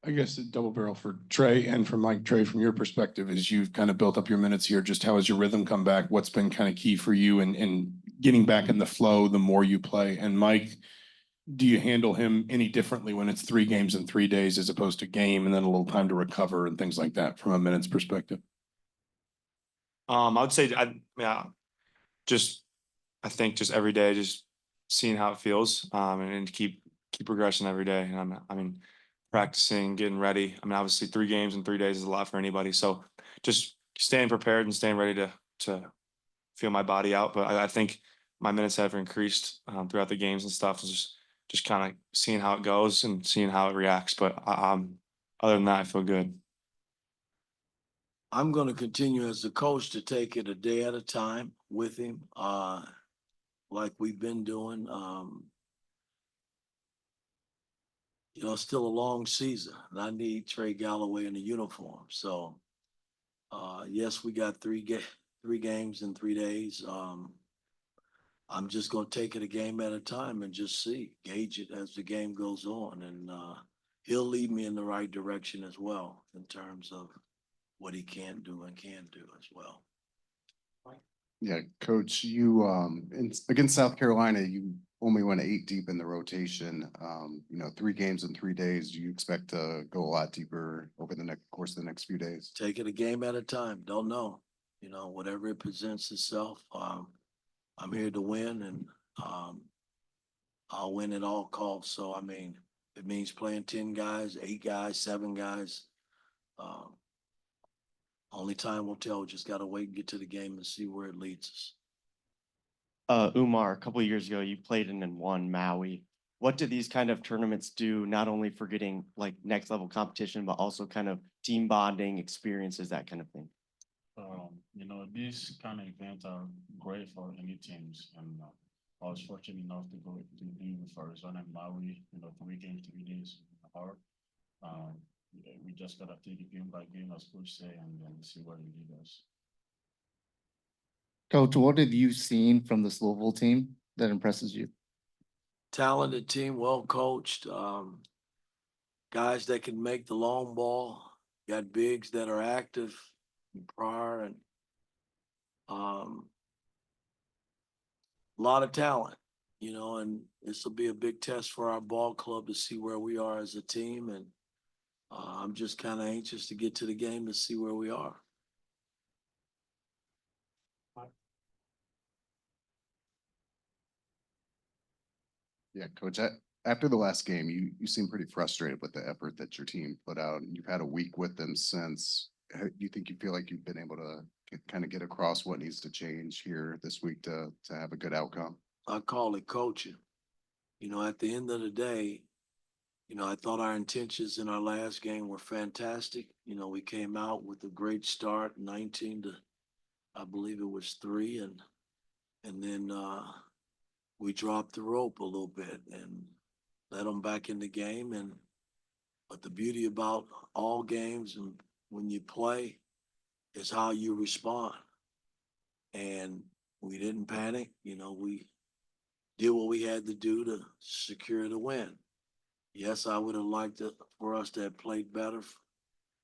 I guess a double barrel for Trey and for Mike. Trey, from your perspective, as you've kind of built up your minutes here, just how has your rhythm come back? What's been kind of key for you in getting back in the flow the more you play? And Mike, do you handle him any differently when it's 3 games in 3 days as opposed to game and then a little time to recover and things like that from a minutes perspective? I would say, yeah, just I think just every day, just seeing how it feels, and keep progressing every day. And I mean, practicing, getting ready. I mean, obviously, 3 games in 3 days is a lot for anybody. So just staying prepared and staying ready to feel my body out. But I think my minutes have increased throughout the games and stuff. Just kind of seeing how it goes and seeing how it reacts. But other than that, I feel good. I'm going to continue as the coach to take it a day at a time with him, like we've been doing. It's still a long season, and I need Trey Galloway in the uniform. So, yes, we got three games in 3 days. I'm just going to take it a game at a time and just gauge it as the game goes on, and he'll lead me in the right direction as well in terms of what he can do and can do as well. Yeah, Coach, you against South Carolina, you only went 8 deep in the rotation. 3 games in 3 days. Do you expect to go a lot deeper over the course of the next few days? Take it a game at a time. Don't know. Whatever it presents itself. I'm here to win, and I'll win at all costs. So I mean, it means playing 10 guys, 8 guys, 7 guys. Only time will tell. We just got to wait and get to the game and see where it leads us. Umar, a couple of years ago, you played in and won Maui. What do these kind of tournaments do, not only for getting like next level competition, but also kind of team bonding experiences, that kind of thing? These kind of events are great for any teams. And I was fortunate enough to go to be with Arizona and Maui, 3 games, 3 days hard. We just gotta take it game by game, as coach say, and then see where it leads us. Coach, what have you seen from this Louisville team that impresses you? Talented team, well coached, guys that can make the long ball. Got bigs that are active, prior, and a lot of talent. And this will be a big test for our ball club to see where we are as a team. And I'm just kind of anxious to get to the game to see where we are. Yeah, Coach. After the last game, you seem pretty frustrated with the effort that your team put out, and you've had a week with them since. Do you think you feel like you've been able to kind of get across what needs to change here this week to have a good outcome? I call it coaching. At the end of the day, I thought our intentions in our last game were fantastic. We came out with a great start, 19 to, I believe it was 3, and then we dropped the rope a little bit and let them back in the game. But the beauty about all games and when you play is how you respond. And we didn't panic. We did what we had to do to secure the win. Yes, I would have liked for us to have played better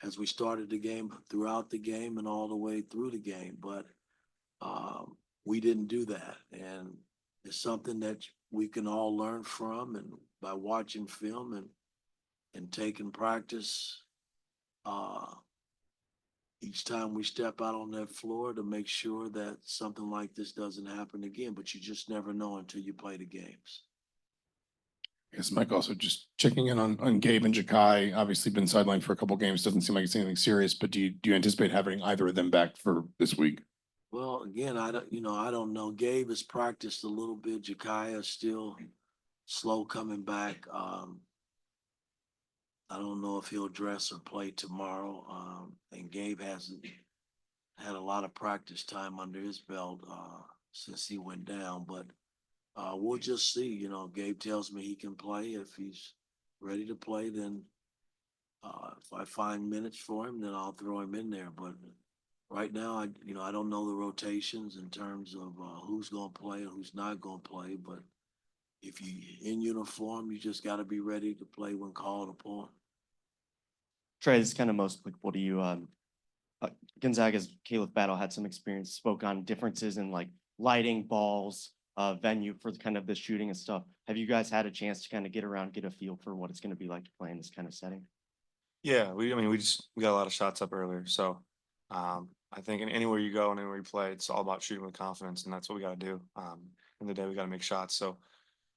as we started the game, throughout the game, and all the way through the game. But we didn't do that. And it's something that we can all learn from, and by watching film and taking practice each time we step out on that floor to make sure that something like this doesn't happen again. But you just never know until you play the games. Yes, Mike, also just checking in on Gabe and Jakai. Obviously been sidelined for a couple games. Doesn't seem like it's anything serious, but do you anticipate having either of them back for this week? Well, again, I don't know. Gabe has practiced a little bit. Jakai is still slow coming back. I don't know if he'll dress or play tomorrow. And Gabe hasn't had a lot of practice time under his belt since he went down. But we'll just see. Gabe tells me he can play. If he's ready to play, then if I find minutes for him, then I'll throw him in there. But right now, I don't know the rotations in terms of who's going to play and who's not going to play. But if you're in uniform, you just got to be ready to play when called upon. Trey, this is kind of most applicable to you. Gonzaga's Caleb Battle had some experience, spoke on differences in like lighting, balls, venue for kind of the shooting and stuff. Have you guys had a chance to kind of get around, get a feel for what it's going to be like to play in this kind of setting? Yeah, I mean, we got a lot of shots up earlier. So I think anywhere you go and anywhere you play, it's all about shooting with confidence. And that's what we got to do. In the day, we got to make shots. So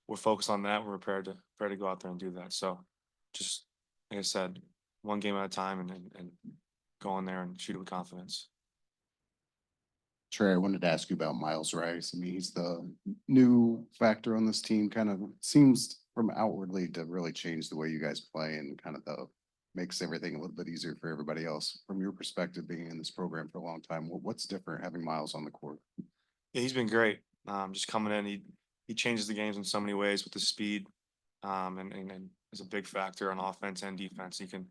we're focused on that. We're prepared to go out there and do that. So just, like I said, one game at a time and go in there and shoot it with confidence. Trey, I wanted to ask you about Miles Rice. I mean, he's the new factor on this team, kind of seems from outwardly to really change the way you guys play and kind of makes everything a little bit easier for everybody else. From your perspective, being in this program for a long time, what's different having Miles on the court? Yeah, he's been great. Just coming in, he changes the games in so many ways with the speed, and is a big factor on offense and defense. He can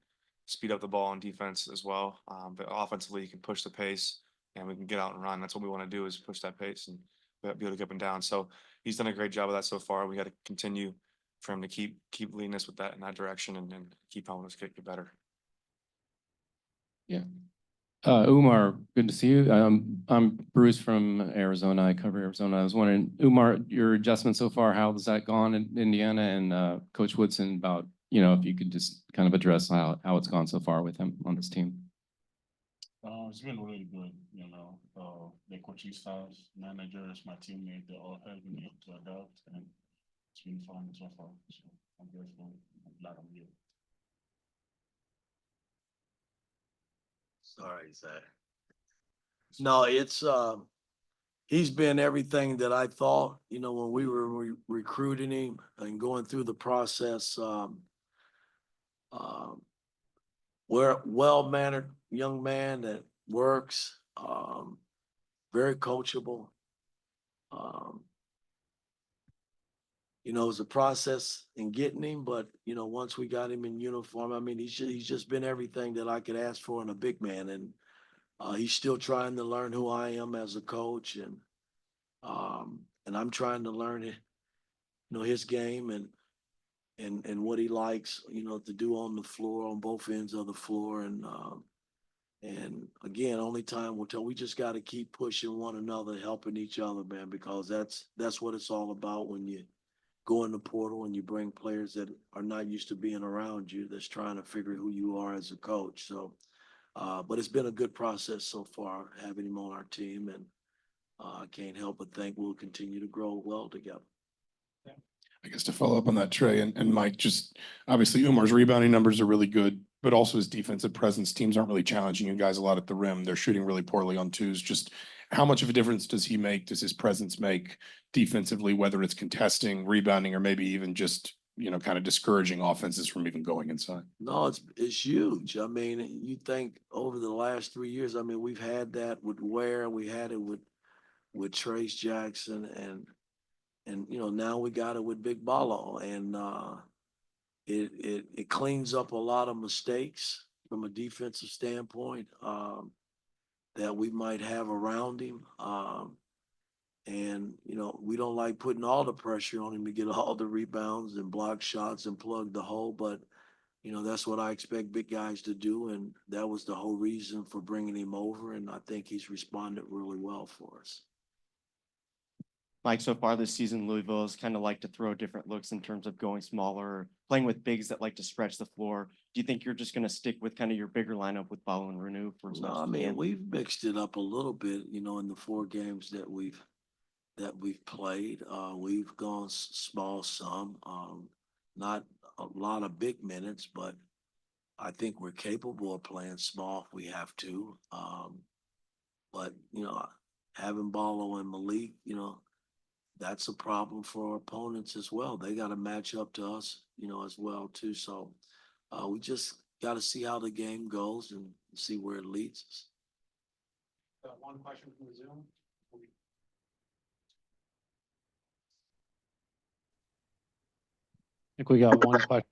speed up the ball on defense as well, but offensively he can push the pace and we can get out and run. That's what we want to do, is push that pace and be able to get up and down. So he's done a great job of that so far. We got to continue for him to keep leading us with that in that direction and keep helping us get better. Yeah. Umar, good to see you. I'm Bruce from Arizona. I cover Arizona. I was wondering, Umar, your adjustment so far, how has that gone in Indiana? And Coach Woodson, about, if you could just kind of address how it's gone so far with him on this team. It's been really good, the coaching staff, managers, my teammates, they all helping me to adapt, and it's been fun so far. So I'm grateful. I'm glad I'm here. Sorry, Zach. No, it's he's been everything that I thought, when we were recruiting him and going through the process. We're a well-mannered young man that works, very coachable. It was a process in getting him, but once we got him in uniform, I mean, he's just been everything that I could ask for in a big man, and he's still trying to learn who I am as a coach, and I'm trying to learn his game and what he likes, to do on the floor, on both ends of the floor, and again, only time will tell. We just got to keep pushing one another, helping each other, man, because that's what it's all about when you go in the portal and you bring players that are not used to being around you, that's trying to figure who you are as a coach. So, but it's been a good process so far having him on our team, and I can't help but think we'll continue to grow well together. I guess to follow up on that, Trey and Mike, just obviously Umar's rebounding numbers are really good, but also his defensive presence. Teams aren't really challenging you guys a lot at the rim. They're shooting really poorly on twos. Just how much of a difference does he make? Does his presence make defensively, whether it's contesting, rebounding, or maybe even just, kind of discouraging offenses from even going inside? No, it's huge. I mean, you think over the last 3 years, I mean, we've had that with Ware, we had it with Trace Jackson, and now we got it with Big Ballo, and it cleans up a lot of mistakes from a defensive standpoint that we might have around him. And we don't like putting all the pressure on him to get all the rebounds and block shots and plug the hole, but that's what I expect big guys to do, and that was the whole reason for bringing him over, and I think he's responded really well for us. Mike, so far this season, Louisville has kind of like to throw different looks in terms of going smaller, playing with bigs that like to stretch the floor. Do you think you're just going to stick with kind of your bigger lineup with Ballo and Renew for as much No, as I you mean, can? we've mixed it up a little bit, in the 4 games that we've played. We've gone small some, not a lot of big minutes, but I think we're capable of playing small if we have to. But having Ballo and Malik, that's a problem for our opponents as well. They got to match up to us, as well too. So we just got to see how the game goes and see where it leads us. One question from the Zoom. I think we got one question.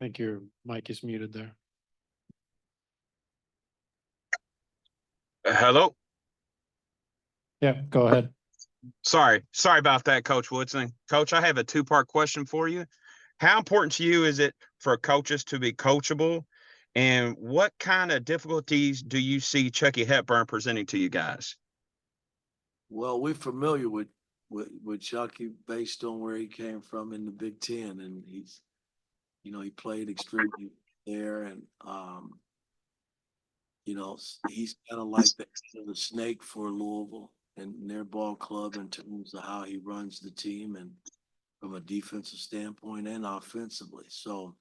I think your mic is muted there. Hello? Yeah, go ahead. Sorry about that, Coach Woodson. Coach, I have a two-part question for you. How important to you is it for coaches to be coachable? And what kind of difficulties do you see Chucky Hepburn presenting to you guys? Well, we're familiar with Chucky based on where he came from in the Big Ten, and he's, he played extremely there, and he's kind of like the snake for Louisville and their ball club in terms of how he runs the team and from a defensive standpoint and offensively. So,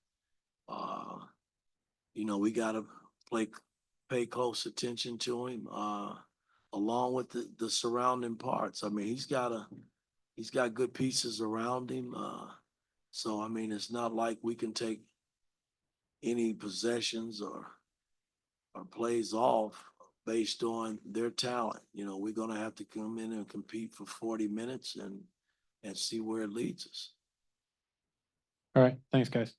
we got to pay close attention to him, along with the surrounding parts. I mean, he's got good pieces around him. So, I mean, it's not like we can take any possessions or plays off based on their talent. We're going to have to come in and compete for 40 minutes and see where it leads us. All right, thanks, guys.